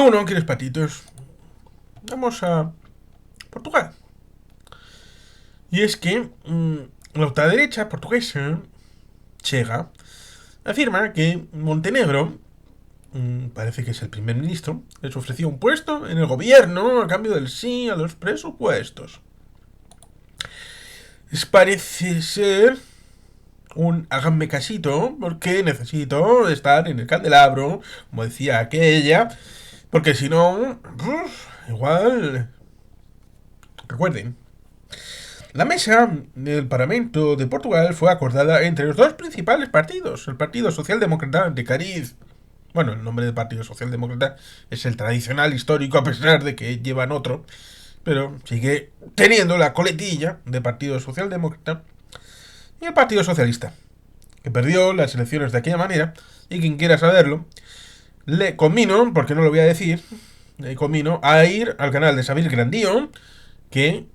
Bueno, ¿quieres patitos? Vamos a Portugal. Y es que la ultraderecha portuguesa, Chega, afirma que Montenegro, parece que es el primer ministro, les ofreció un puesto en el gobierno a cambio del sí a los presupuestos. Parece ser un háganme casito porque necesito estar en el candelabro, como decía aquella, porque si no, igual. Recuerden, la mesa del Parlamento de Portugal fue acordada entre los dos principales partidos, el Partido Socialdemócrata de Cariz. Bueno, el nombre del Partido Socialdemócrata es el tradicional histórico a pesar de que llevan otro, pero sigue teniendo la coletilla de Partido Socialdemócrata, y el Partido Socialista, que perdió las elecciones de aquella manera, y quien quiera saberlo, le convino, porque no lo voy a decir, le convino a ir al canal de Xavier Grandío, que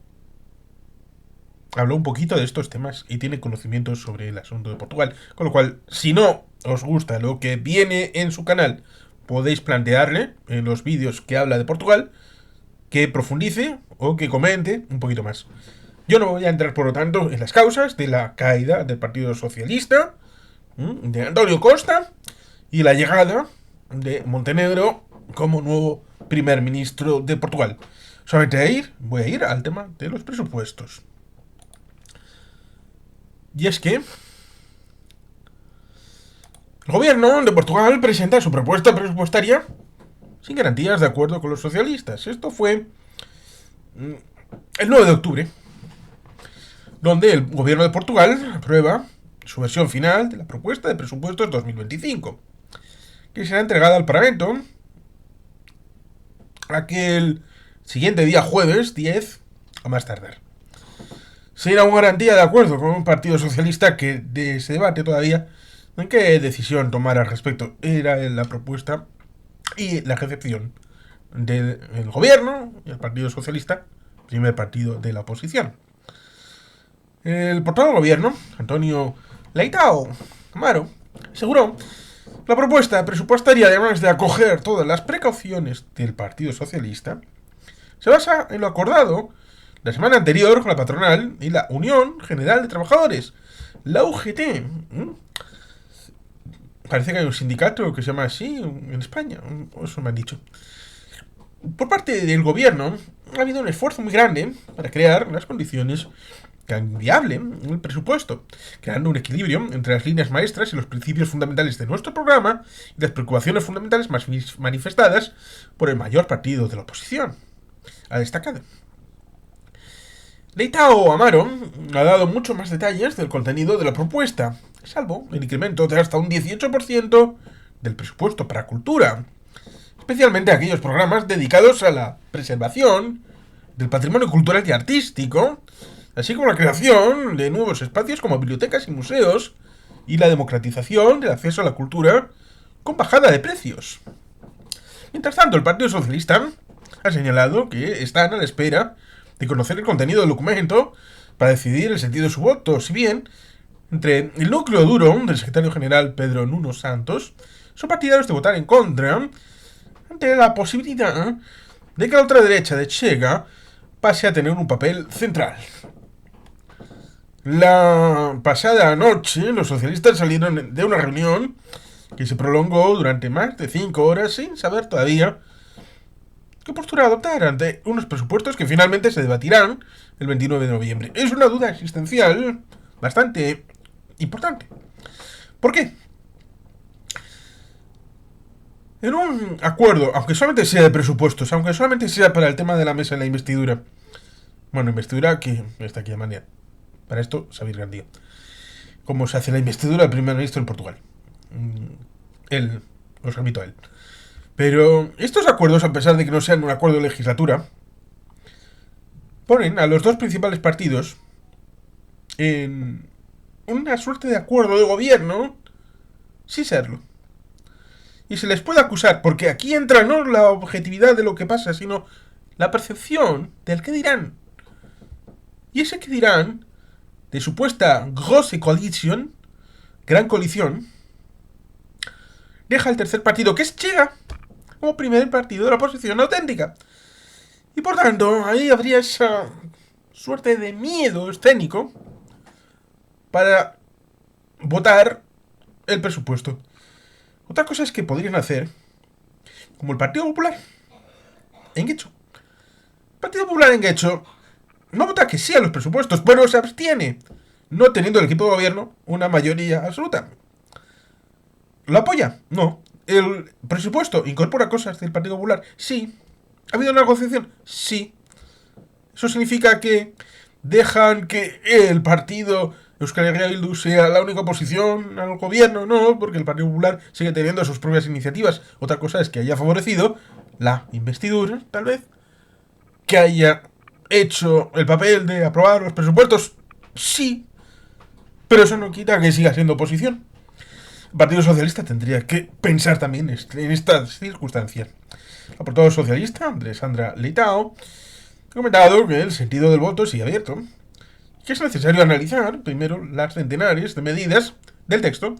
habló un poquito de estos temas y tiene conocimientos sobre el asunto de Portugal. Con lo cual, si no os gusta lo que viene en su canal, podéis plantearle en los vídeos que habla de Portugal que profundice o que comente un poquito más. Yo no voy a entrar, por lo tanto, en las causas de la caída del Partido Socialista, de Antonio Costa, y la llegada de Montenegro como nuevo primer ministro de Portugal. Solamente voy a ir al tema de los presupuestos. Y es que el gobierno de Portugal presenta su propuesta presupuestaria sin garantías de acuerdo con los socialistas. Esto fue el 9 de octubre, donde el gobierno de Portugal aprueba su versión final de la propuesta de presupuestos 2025, que será entregada al Parlamento aquel siguiente día, jueves 10, a más tardar. Sin una garantía de acuerdo con un partido socialista que se debate todavía en qué decisión tomar al respecto. Era la propuesta y la recepción del gobierno y el Partido Socialista, primer partido de la oposición. El portavoz del gobierno, Antonio Leitão Amaro, aseguró la propuesta presupuestaria, además de acoger todas las precauciones del Partido Socialista, se basa en lo acordado la semana anterior con la patronal y la Unión General de Trabajadores, la UGT. Parece que hay un sindicato que se llama así en España, eso me han dicho. Por parte del gobierno ha habido un esfuerzo muy grande para crear las condiciones que hagan viable el presupuesto, creando un equilibrio entre las líneas maestras y los principios fundamentales de nuestro programa y las preocupaciones fundamentales más manifestadas por el mayor partido de la oposición. Ha destacado. Leitão Amaro ha dado mucho más detalles del contenido de la propuesta, salvo el incremento de hasta un 18% del presupuesto para cultura, especialmente aquellos programas dedicados a la preservación del patrimonio cultural y artístico, así como la creación de nuevos espacios como bibliotecas y museos, y la democratización del acceso a la cultura con bajada de precios. Mientras tanto, el Partido Socialista ha señalado que están a la espera de conocer el contenido del documento para decidir el sentido de su voto, si bien entre el núcleo duro del secretario general Pedro Nuno Santos son partidarios de votar en contra ante la posibilidad de que la ultraderecha de Chega pase a tener un papel central. La pasada noche los socialistas salieron de una reunión que se prolongó durante más de 5 horas sin saber todavía qué postura adoptar ante unos presupuestos que finalmente se debatirán el 29 de noviembre. Es una duda existencial bastante importante. ¿Por qué? En un acuerdo, aunque solamente sea de presupuestos, aunque solamente sea para el tema de la mesa en la investidura, bueno, investidura que está aquí de manera. Para esto, Xavier Grandío. ¿Cómo se hace la investidura del primer ministro en Portugal? Él, os remito a él. Pero estos acuerdos, a pesar de que no sean un acuerdo de legislatura, ponen a los dos principales partidos en una suerte de acuerdo de gobierno sin serlo. Y se les puede acusar, porque aquí entra no la objetividad de lo que pasa, sino la percepción del qué dirán. Y ese qué dirán, de supuesta grosse coalition, gran coalición, deja al tercer partido, que es Chega, como primer partido de la oposición auténtica. Y por tanto, ahí habría esa suerte de miedo escénico para votar el presupuesto. Otra cosa es que podrían hacer, como el Partido Popular en Guecho. El Partido Popular en Guecho no vota que sí a los presupuestos, pero se abstiene, no teniendo el equipo de gobierno una mayoría absoluta. ¿Lo apoya? No. ¿El presupuesto incorpora cosas del Partido Popular? Sí. ¿Ha habido una negociación? Sí. ¿Eso significa que dejan que el partido Euskal Herria Bildu sea la única oposición al gobierno? No, porque el Partido Popular sigue teniendo sus propias iniciativas. Otra cosa es que haya favorecido la investidura, tal vez. Que haya hecho el papel de aprobar los presupuestos. Sí. Pero eso no quita que siga siendo oposición. El Partido Socialista tendría que pensar también en estas circunstancias. La portavoz socialista, Alessandra Leitao, ha comentado que el sentido del voto sigue abierto, que es necesario analizar primero las centenares de medidas del texto,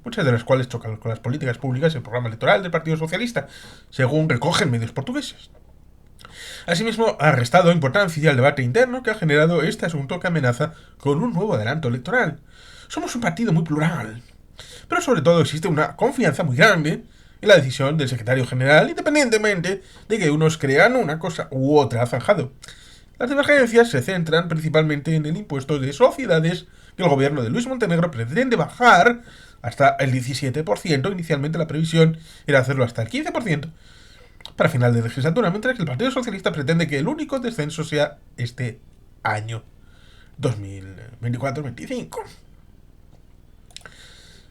muchas de las cuales chocan con las políticas públicas y el programa electoral del Partido Socialista, según recogen medios portugueses. Asimismo, ha restado importancia al debate interno que ha generado este asunto que amenaza con un nuevo adelanto electoral. Somos un partido muy plural, pero sobre todo existe una confianza muy grande en la decisión del secretario general, independientemente de que unos crean una cosa u otra zanjado. Las divergencias se centran principalmente en el impuesto de sociedades que el gobierno de Luis Montenegro pretende bajar hasta el 17%. Inicialmente la previsión era hacerlo hasta el 15% para final de legislatura, mientras que el Partido Socialista pretende que el único descenso sea este año 2024-25.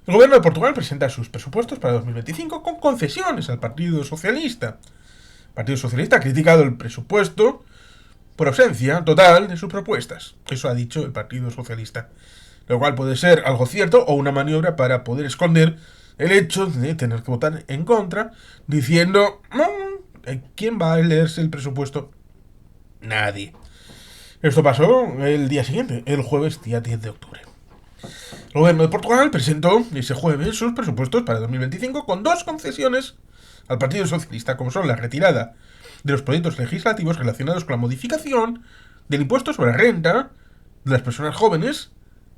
El gobierno de Portugal presenta sus presupuestos para 2025 con concesiones al Partido Socialista. El Partido Socialista ha criticado el presupuesto por ausencia total de sus propuestas. Eso ha dicho el Partido Socialista. Lo cual puede ser algo cierto o una maniobra para poder esconder el hecho de tener que votar en contra, diciendo, ¿quién va a leerse el presupuesto? Nadie. Esto pasó el día siguiente, el jueves día 10 de octubre. El gobierno de Portugal presentó ese jueves sus presupuestos para 2025 con dos concesiones al Partido Socialista, como son la retirada de los proyectos legislativos relacionados con la modificación del impuesto sobre la renta de las personas jóvenes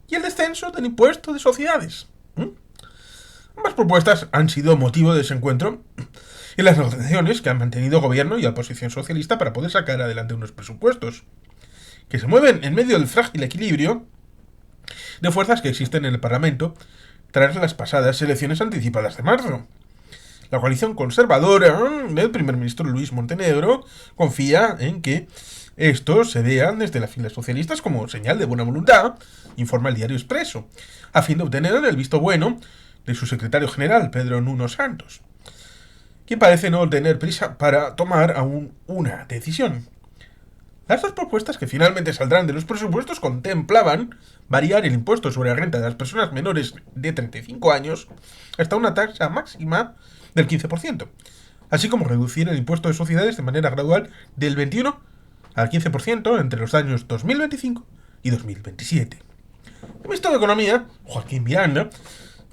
y el descenso del impuesto de sociedades. Ambas propuestas han sido motivo de desencuentro en las negociaciones que han mantenido gobierno y la oposición socialista para poder sacar adelante unos presupuestos que se mueven en medio del frágil equilibrio de fuerzas que existen en el Parlamento tras las pasadas elecciones anticipadas de marzo. La coalición conservadora del primer ministro Luis Montenegro confía en que estos se vean desde las filas socialistas como señal de buena voluntad, informa el diario Expreso, a fin de obtener el visto bueno de su secretario general, Pedro Nuno Santos, quien parece no tener prisa para tomar aún una decisión. Las dos propuestas que finalmente saldrán de los presupuestos contemplaban variar el impuesto sobre la renta de las personas menores de 35 años hasta una tasa máxima del 15%, así como reducir el impuesto de sociedades de manera gradual del 21 al 15% entre los años 2025 y 2027. El ministro de Economía, Joaquín Miranda,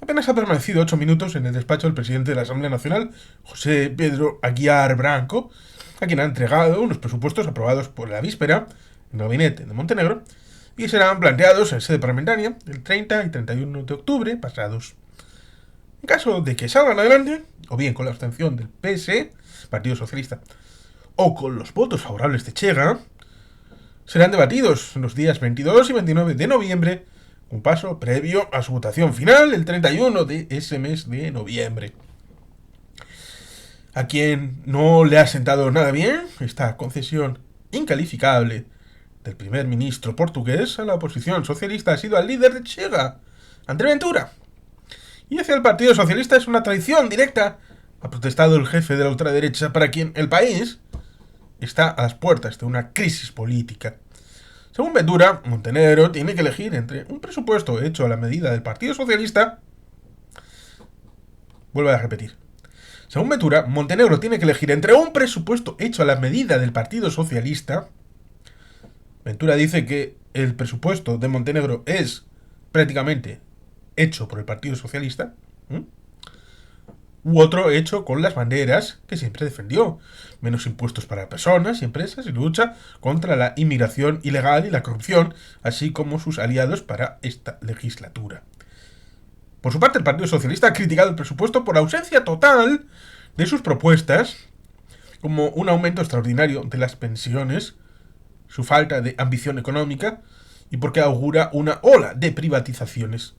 apenas ha permanecido 8 minutos en el despacho del presidente de la Asamblea Nacional, José Pedro Aguiar Branco, a quien ha entregado unos presupuestos aprobados por la víspera en el gabinete de Montenegro y serán planteados en sede parlamentaria el 30 y 31 de octubre pasados. En caso de que salgan adelante, o bien con la abstención del PS, Partido Socialista, o con los votos favorables de Chega, serán debatidos los días 22 y 29 de noviembre, un paso previo a su votación final el 31 de ese mes de noviembre. A quien no le ha sentado nada bien esta concesión incalificable del primer ministro portugués a la oposición socialista ha sido al líder de Chega, André Ventura. Y hacia el Partido Socialista es una traición directa, ha protestado el jefe de la ultraderecha, para quien el país está a las puertas de una crisis política. Según Ventura, Montenegro tiene que elegir entre un presupuesto hecho a la medida del Partido Socialista. Vuelvo a repetir. Según Ventura, Montenegro tiene que elegir entre un presupuesto hecho a la medida del Partido Socialista. Ventura dice que el presupuesto de Montenegro es prácticamente hecho por el Partido Socialista. u otro hecho con las banderas que siempre defendió: menos impuestos para personas y empresas y lucha contra la inmigración ilegal y la corrupción, así como sus aliados para esta legislatura. Por su parte, el Partido Socialista ha criticado el presupuesto por ausencia total de sus propuestas, como un aumento extraordinario de las pensiones, su falta de ambición económica y porque augura una ola de privatizaciones.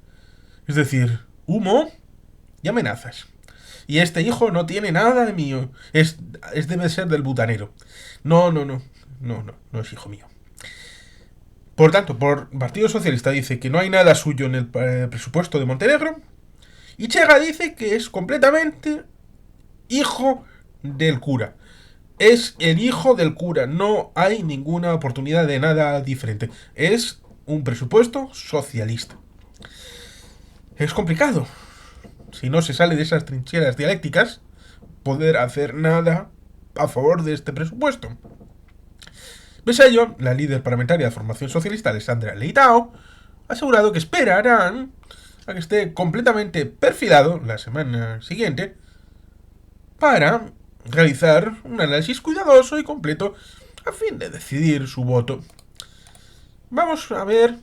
Es decir, humo y amenazas. Y este hijo no tiene nada de mío. Debe ser del butanero. No es hijo mío. Por tanto, por Partido Socialista dice que no hay nada suyo en el presupuesto de Montenegro. Y Chega dice que es completamente hijo del cura. Es el hijo del cura. No hay ninguna oportunidad de nada diferente. Es un presupuesto socialista. Es complicado, si no se sale de esas trincheras dialécticas, poder hacer nada a favor de este presupuesto. Pese a ello, la líder parlamentaria de Formación Socialista, Alessandra Leitao, ha asegurado que esperarán a que esté completamente perfilado la semana siguiente para realizar un análisis cuidadoso y completo a fin de decidir su voto. Vamos a ver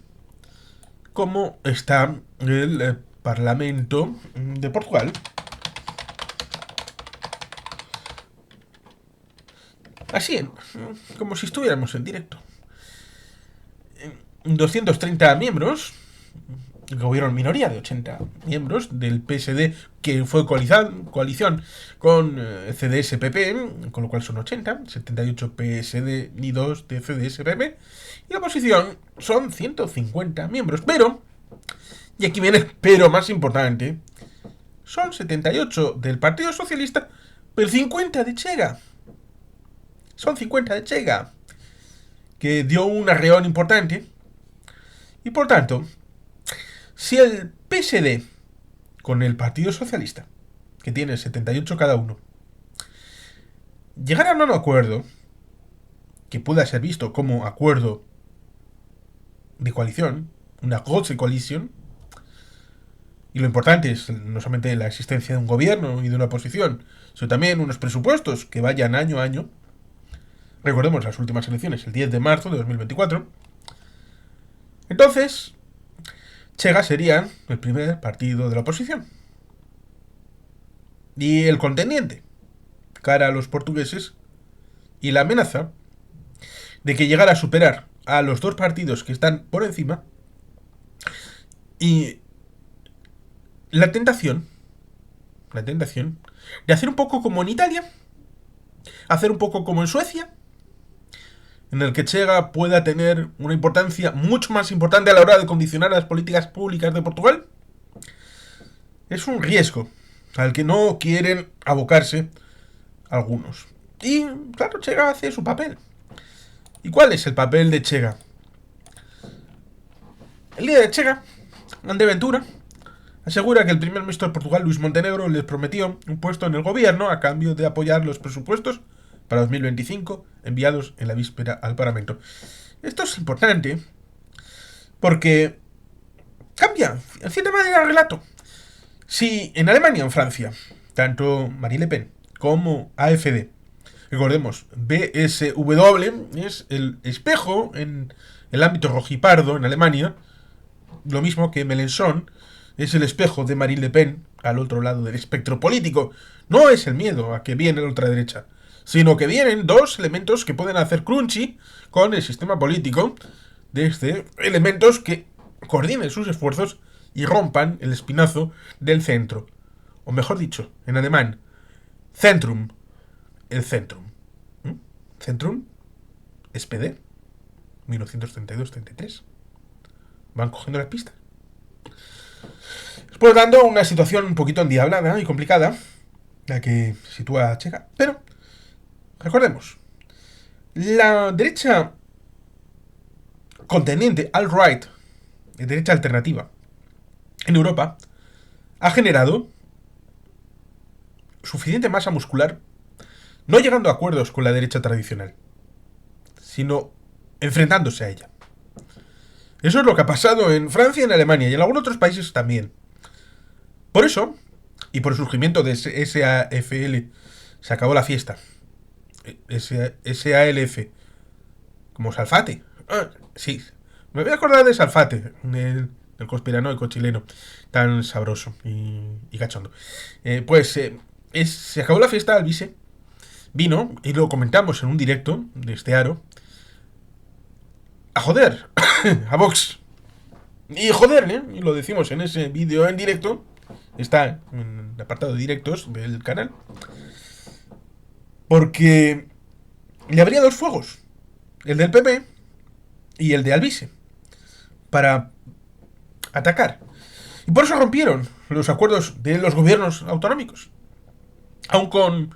cómo está el Parlamento de Portugal. Así, como si estuviéramos en directo. 230 miembros, gobierno en minoría de 80 miembros del PSD, que fue coalición con CDS-PP, con lo cual son 80, 78 PSD y 2 de CDS-PP, y la oposición son 150 miembros, pero, y aquí viene el pero más importante, son 78 del Partido Socialista, pero 50 de Chega. Son 50 de Chega, que dio un arreón importante. Y por tanto, si el PSD con el Partido Socialista, que tiene 78 cada uno, llegaran a un acuerdo que pueda ser visto como acuerdo de coalición, una Godse Coalition, y lo importante es no solamente la existencia de un gobierno y de una oposición, sino también unos presupuestos que vayan año a año. Recordemos las últimas elecciones, el 10 de marzo de 2024. Entonces, Chega sería el primer partido de la oposición. Y el contendiente, cara a los portugueses, y la amenaza de que llegara a superar a los dos partidos que están por encima, y la tentación de hacer un poco como en Italia, hacer un poco como en Suecia, en el que Chega pueda tener una importancia mucho más importante a la hora de condicionar las políticas públicas de Portugal. Es un riesgo al que no quieren abocarse algunos. Y, claro, Chega hace su papel. ¿Y cuál es el papel de Chega? El líder de Chega, André Ventura, asegura que el primer ministro de Portugal, Luís Montenegro, les prometió un puesto en el gobierno a cambio de apoyar los presupuestos para 2025 enviados en la víspera al Parlamento. Esto es importante porque cambia, en cierta manera, el relato. Si en Alemania o en Francia, tanto Marine Le Pen como AfD, recordemos, BSW es el espejo en el ámbito rojipardo en Alemania, lo mismo que Mélenchon es el espejo de Marine Le Pen al otro lado del espectro político. No es el miedo a que viene la ultraderecha, sino que vienen dos elementos que pueden hacer crunchy con el sistema político, desde elementos que coordinen sus esfuerzos y rompan el espinazo del centro. O mejor dicho, en alemán, Zentrum, el Centrum. Centrum, SPD, 1932-33. Van cogiendo la pista. Es por lo tanto una situación un poquito endiablada y complicada, la que sitúa a Chega. Pero, recordemos, la derecha contendiente, alt-right, derecha alternativa, en Europa, ha generado suficiente masa muscular, no llegando a acuerdos con la derecha tradicional, sino enfrentándose a ella. Eso es lo que ha pasado en Francia y en Alemania, y en algunos otros países también. Por eso, y por el surgimiento de SAFL se acabó la fiesta. SALF, como Salfate. Ah, sí, me voy a acordar de Salfate, el conspiranoico chileno, tan sabroso y cachondo. Se acabó la fiesta, Alvise vino, y lo comentamos en un directo de este aro, a joder, a Vox. Y joderle, y lo decimos en ese vídeo en directo, está en el apartado de directos del canal, porque le habría dos fuegos, el del PP y el de Alvise, para atacar. Y por eso rompieron los acuerdos de los gobiernos autonómicos, aun con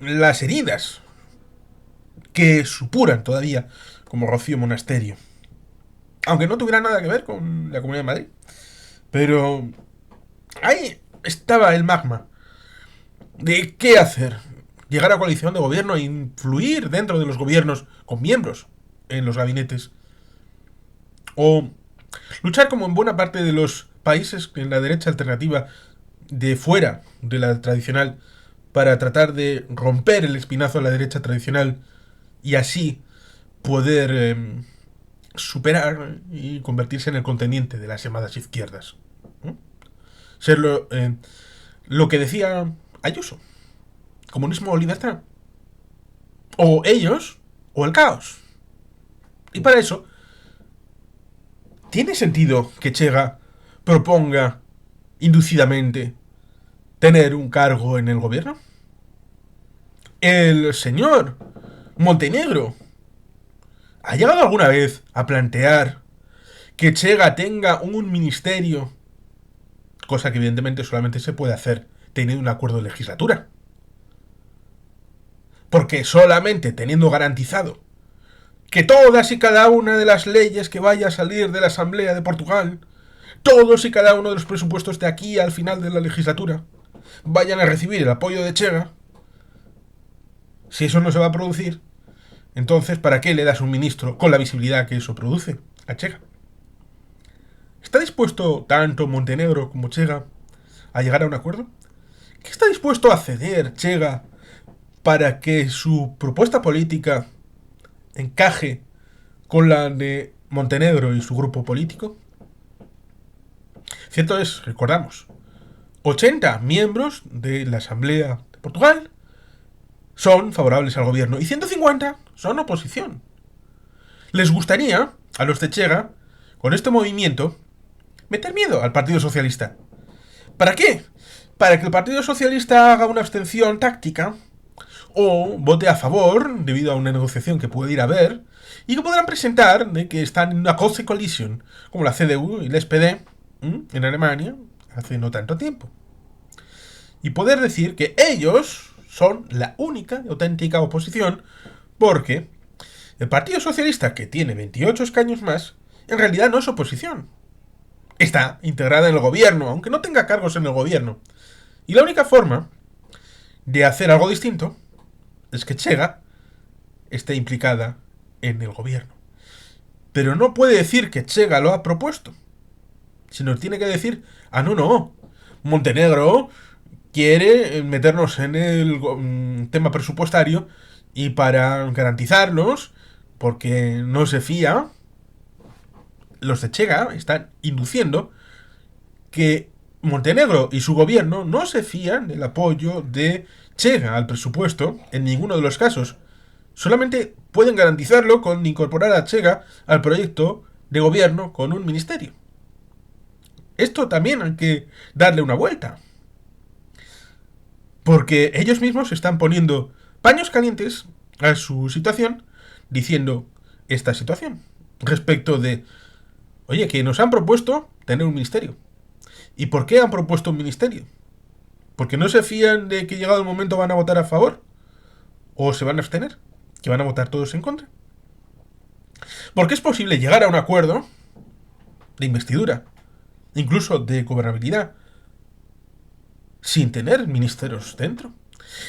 las heridas que supuran todavía como Rocío Monasterio, aunque no tuviera nada que ver con la Comunidad de Madrid. Pero ahí estaba el magma de qué hacer. Llegar a coalición de gobierno e influir dentro de los gobiernos con miembros en los gabinetes. O luchar como en buena parte de los países en la derecha alternativa de fuera de la tradicional para tratar de romper el espinazo de la derecha tradicional y así poder superar y convertirse en el contendiente de las llamadas izquierdas. ¿Mm? Ser lo que decía Ayuso. Comunismo o libertad. O ellos o el caos. Y para eso, ¿tiene sentido que Chega proponga inducidamente tener un cargo en el gobierno? El señor Montenegro ¿ha llegado alguna vez a plantear que Chega tenga un ministerio? Cosa que evidentemente solamente se puede hacer teniendo un acuerdo de legislatura. Porque solamente teniendo garantizado que todas y cada una de las leyes que vaya a salir de la Asamblea de Portugal, todos y cada uno de los presupuestos de aquí al final de la legislatura, vayan a recibir el apoyo de Chega, si eso no se va a producir, entonces ¿para qué le das un ministro con la visibilidad que eso produce a Chega? ¿Está dispuesto tanto Montenegro como Chega a llegar a un acuerdo? ¿Qué está dispuesto a ceder Chega para que su propuesta política encaje con la de Montenegro y su grupo político? Cierto es, recordamos, 80 miembros de la Asamblea de Portugal son favorables al gobierno y 150 son oposición. Les gustaría a los de Chega, con este movimiento, meter miedo al Partido Socialista. ¿Para qué? Para que el Partido Socialista haga una abstención táctica o vote a favor debido a una negociación que puede ir a ver y que podrán presentar de que están en una close coalition como la CDU y la SPD en Alemania hace no tanto tiempo. Y poder decir que ellos son la única y auténtica oposición porque el Partido Socialista, que tiene 28 escaños más, en realidad no es oposición. Está integrada en el gobierno, aunque no tenga cargos en el gobierno. Y la única forma de hacer algo distinto es que Chega esté implicada en el gobierno. Pero no puede decir que Chega lo ha propuesto, sino tiene que decir, no, Montenegro quiere meternos en el tema presupuestario y para garantizarnos, porque no se fía, los de Chega están induciendo que Montenegro y su gobierno no se fían del apoyo de Chega al presupuesto en ninguno de los casos. Solamente pueden garantizarlo con incorporar a Chega al proyecto de gobierno con un ministerio. Esto también hay que darle una vuelta. Porque ellos mismos están poniendo paños calientes a su situación diciendo esta situación respecto de, oye, que nos han propuesto tener un ministerio. ¿Y por qué han propuesto un ministerio? ¿Porque no se fían de que llegado el momento van a votar a favor? ¿O se van a abstener? ¿Que van a votar todos en contra? Porque es posible llegar a un acuerdo de investidura, incluso de gobernabilidad, sin tener ministerios dentro.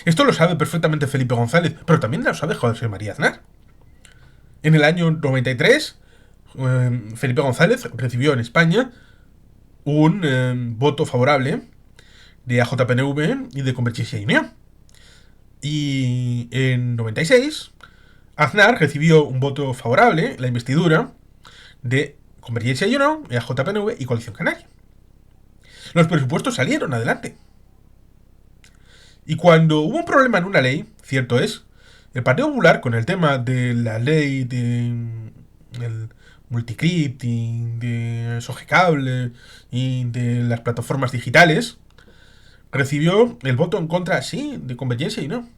Esto lo sabe perfectamente Felipe González, pero también lo sabe José María Aznar. En el año 93, Felipe González recibió en España un voto favorable de AJPNV y de Convergencia y Unió. Y en 96, Aznar recibió un voto favorable, la investidura de Convergencia y Unió, AJPNV y Coalición Canaria. Los presupuestos salieron adelante. Y cuando hubo un problema en una ley, cierto es, el Partido Popular, con el tema de la ley del multicrypting, de Sogecable y de las plataformas digitales, recibió el voto en contra, sí, de Convergencia y no.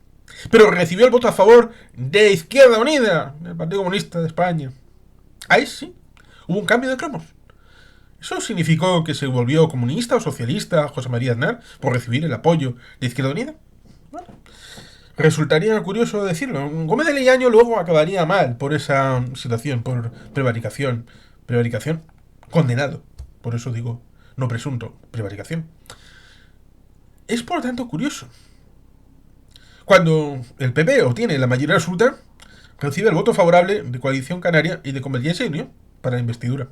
Pero recibió el voto a favor de Izquierda Unida, del Partido Comunista de España. Ahí sí, hubo un cambio de cromos. ¿Eso significó que se volvió comunista o socialista José María Aznar por recibir el apoyo de Izquierda Unida? Bueno, resultaría curioso decirlo. Gómez de Leaño luego acabaría mal por esa situación, por prevaricación. Prevaricación condenado. Por eso digo, no presunto, prevaricación. Es por lo tanto curioso. Cuando el PP obtiene la mayoría absoluta, recibe el voto favorable de Coalición Canaria y de Convergencia y Unión para la investidura.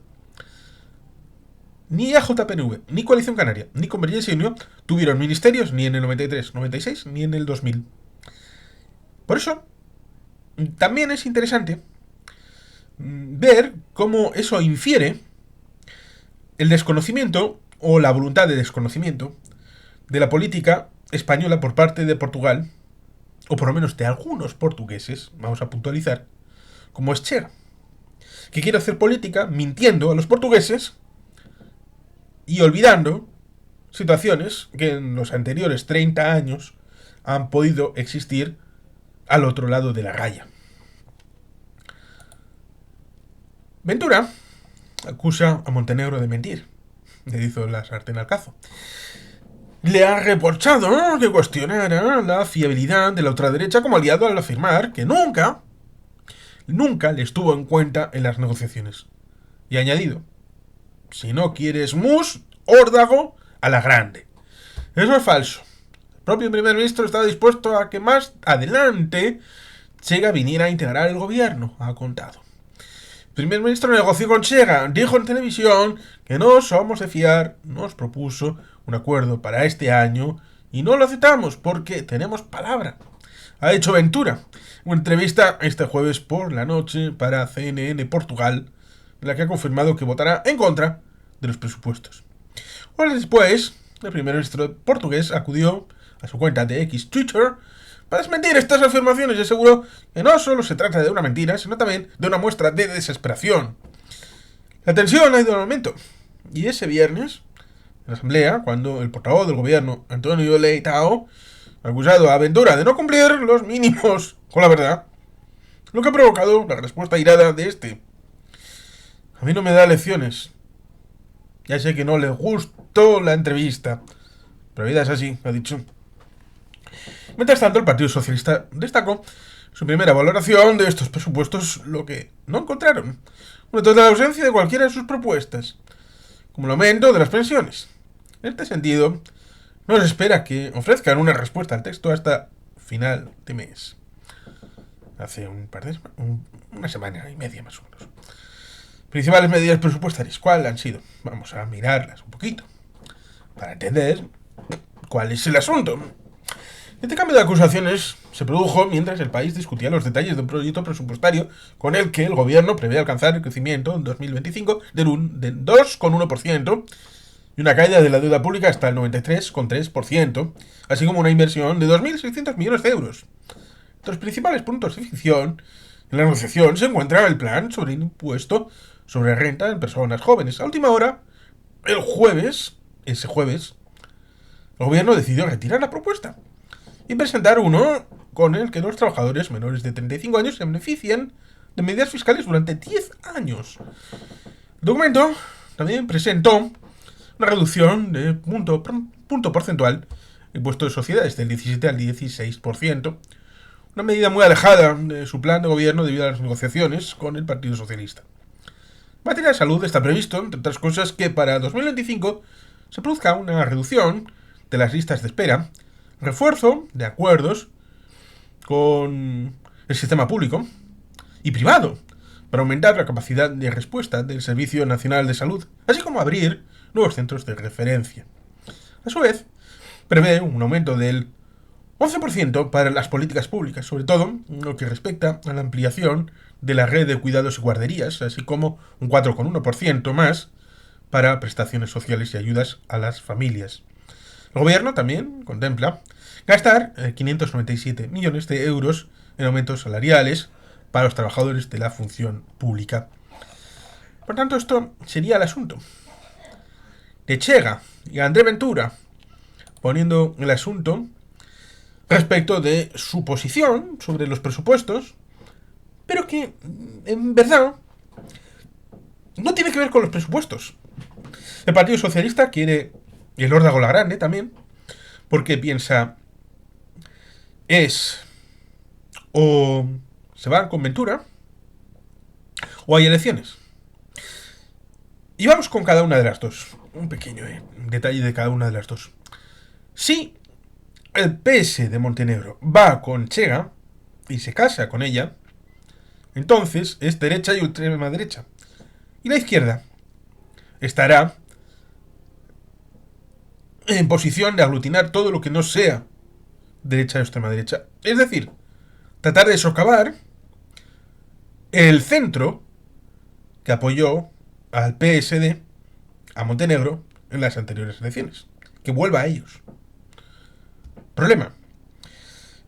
Ni AJPNV, ni Coalición Canaria, ni Convergencia y Unión tuvieron ministerios ni en el 93, 96, ni en el 2000. Por eso, también es interesante ver cómo eso infiere el desconocimiento o la voluntad de desconocimiento de la política española por parte de Portugal, o por lo menos de algunos portugueses, vamos a puntualizar, como Escher, que quiere hacer política mintiendo a los portugueses y olvidando situaciones que en los anteriores 30 años han podido existir al otro lado de la raya. Ventura acusa a Montenegro de mentir, le hizo la sartén al cazo. Le ha reprochado que cuestionara la fiabilidad de la ultraderecha como aliado al afirmar que nunca le estuvo en cuenta en las negociaciones. Y ha añadido, si no quieres mus, órdago a la grande. Eso es falso. El propio primer ministro está dispuesto a que más adelante Chega viniera a integrar el gobierno, ha contado. El primer ministro negoció con Chega, dijo en televisión que no somos de fiar, nos propuso un acuerdo para este año y no lo aceptamos porque tenemos palabra. Ha hecho Ventura una entrevista este jueves por la noche para CNN Portugal, en la que ha confirmado que votará en contra de los presupuestos. Horas después, el primer ministro portugués acudió a su cuenta de X Twitter para desmentir estas afirmaciones y aseguró que no solo se trata de una mentira, sino también de una muestra de desesperación. La tensión ha ido al aumento, y ese viernes, en la asamblea, cuando el portavoz del gobierno, Antonio Leitão, ha acusado a Ventura de no cumplir los mínimos con la verdad, lo que ha provocado la respuesta irada de este. A mí no me da lecciones. Ya sé que no le gustó la entrevista, pero la vida es así, ha dicho. Mientras tanto, el Partido Socialista destacó su primera valoración de estos presupuestos, lo que no encontraron, una total ausencia de cualquiera de sus propuestas, como el aumento de las pensiones. En este sentido, no se espera que ofrezcan una respuesta al texto hasta final de mes. Hace una semana y media más o menos. Principales medidas presupuestarias, ¿cuáles han sido? Vamos a mirarlas un poquito para entender cuál es el asunto. Este cambio de acusaciones se produjo mientras el país discutía los detalles de un proyecto presupuestario con el que el gobierno prevé alcanzar el crecimiento en 2025 de 2,1% y una caída de la deuda pública hasta el 93,3%, así como una inversión de 2.600 millones de euros. Entre los principales puntos de fricción en la negociación se encuentra el plan sobre el impuesto sobre renta en personas jóvenes. A última hora, ese jueves, el gobierno decidió retirar la propuesta y presentar uno con el que los trabajadores menores de 35 años se benefician de medidas fiscales durante 10 años. El documento también presentó una reducción de punto porcentual del impuesto de sociedades del 17 al 16%, una medida muy alejada de su plan de gobierno debido a las negociaciones con el Partido Socialista. En materia de salud está previsto, entre otras cosas, que para 2025 se produzca una reducción de las listas de espera, refuerzo de acuerdos con el sistema público y privado para aumentar la capacidad de respuesta del Servicio Nacional de Salud, así como abrir nuevos centros de referencia. A su vez, prevé un aumento del 11% para las políticas públicas, sobre todo en lo que respecta a la ampliación de la red de cuidados y guarderías, así como un 4,1% más para prestaciones sociales y ayudas a las familias. El gobierno también contempla gastar 597 millones de euros en aumentos salariales para los trabajadores de la función pública. Por tanto, esto sería el asunto. De Chega y André Ventura poniendo el asunto respecto de su posición sobre los presupuestos, pero que en verdad no tiene que ver con los presupuestos. El Partido Socialista quiere el órdago la grande también, porque piensa es o se van con Ventura o hay elecciones. Y vamos con cada una de las dos. Un pequeño detalle de cada una de las dos. Si el PS de Montenegro va con Chega y se casa con ella, entonces es derecha y extrema derecha. Y la izquierda estará en posición de aglutinar todo lo que no sea derecha o extrema derecha. Es decir, tratar de socavar el centro que apoyó al PSD, a Montenegro, en las anteriores elecciones. Que vuelva a ellos. Problema.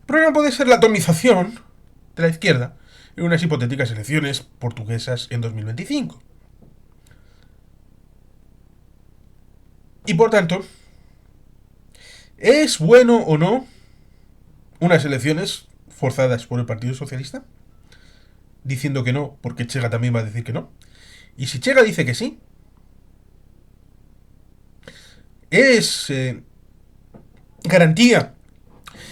El problema puede ser la atomización de la izquierda en unas hipotéticas elecciones portuguesas en 2025. Y por tanto, ¿es bueno o no unas elecciones forzadas por el Partido Socialista? Diciendo que no, porque Chega también va a decir que no. Y si Chega dice que sí, es garantía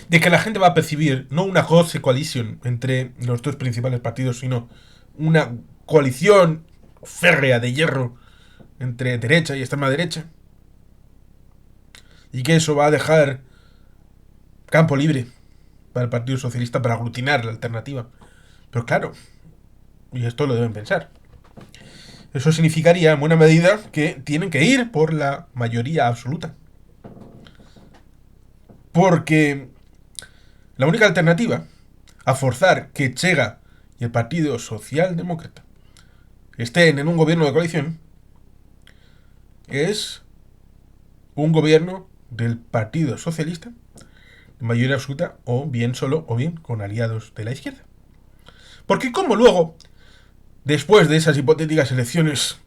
de que la gente va a percibir no una Ghost Coalition entre los dos principales partidos, sino una coalición férrea de hierro entre derecha y extrema derecha. Y que eso va a dejar campo libre para el Partido Socialista para aglutinar la alternativa. Pero claro, y esto lo deben pensar, eso significaría en buena medida que tienen que ir por la mayoría absoluta. Porque la única alternativa a forzar que Chega y el Partido Socialdemócrata estén en un gobierno de coalición es un gobierno del Partido Socialista de mayoría absoluta, o bien solo o bien con aliados de la izquierda. Porque como luego, después de esas hipotéticas elecciones,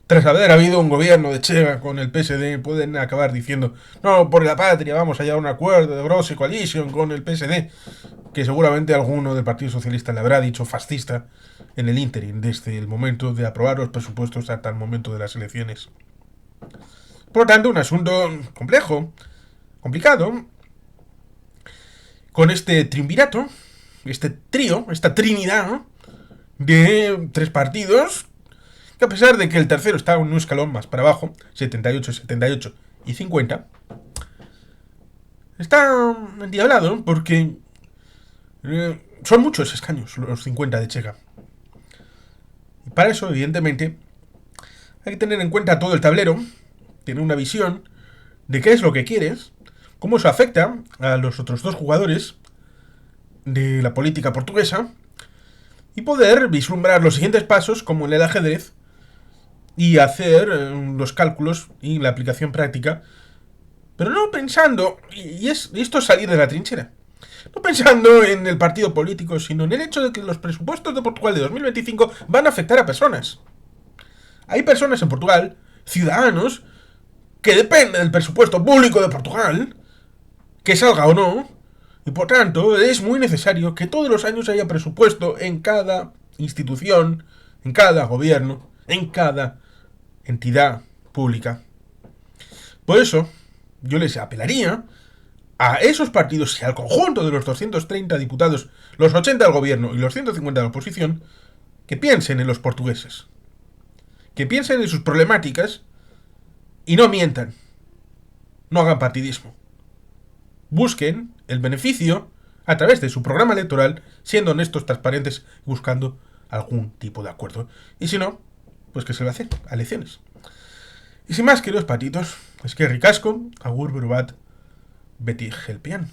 tras haber habido un gobierno de Chega con el PSD, pueden acabar diciendo no, por la patria vamos a llegar a un acuerdo de Grosse Coalition con el PSD, que seguramente alguno del Partido Socialista le habrá dicho fascista en el ínterin, desde el momento de aprobar los presupuestos hasta el momento de las elecciones. Por lo tanto, un asunto complejo, complicado, con este triunvirato, este trío, esta trinidad de tres partidos, que a pesar de que el tercero está un escalón más para abajo, 78, 78 y 50, está endiablado porque son muchos escaños los 50 de Chega. Y para eso, evidentemente, hay que tener en cuenta todo el tablero, tener una visión de qué es lo que quieres, cómo eso afecta a los otros dos jugadores de la política portuguesa y poder vislumbrar los siguientes pasos como en el ajedrez y hacer los cálculos y la aplicación práctica, pero no pensando, y esto es salir de la trinchera, no pensando en el partido político, sino en el hecho de que los presupuestos de Portugal de 2025 van a afectar a personas. Hay personas en Portugal, ciudadanos, que dependen del presupuesto público de Portugal, que salga o no, y por tanto es muy necesario que todos los años haya presupuesto en cada institución, en cada gobierno, en cada entidad pública. Por eso, yo les apelaría a esos partidos y al conjunto de los 230 diputados, los 80 del gobierno y los 150 de la oposición, que piensen en los portugueses, que piensen en sus problemáticas y no mientan, no hagan partidismo. Busquen el beneficio a través de su programa electoral, siendo honestos, transparentes y buscando algún tipo de acuerdo. Y si no, pues que se lo hacen a elecciones. Y sin más, queridos patitos, es que ricasco, agur, berubat, Betty Gelpian.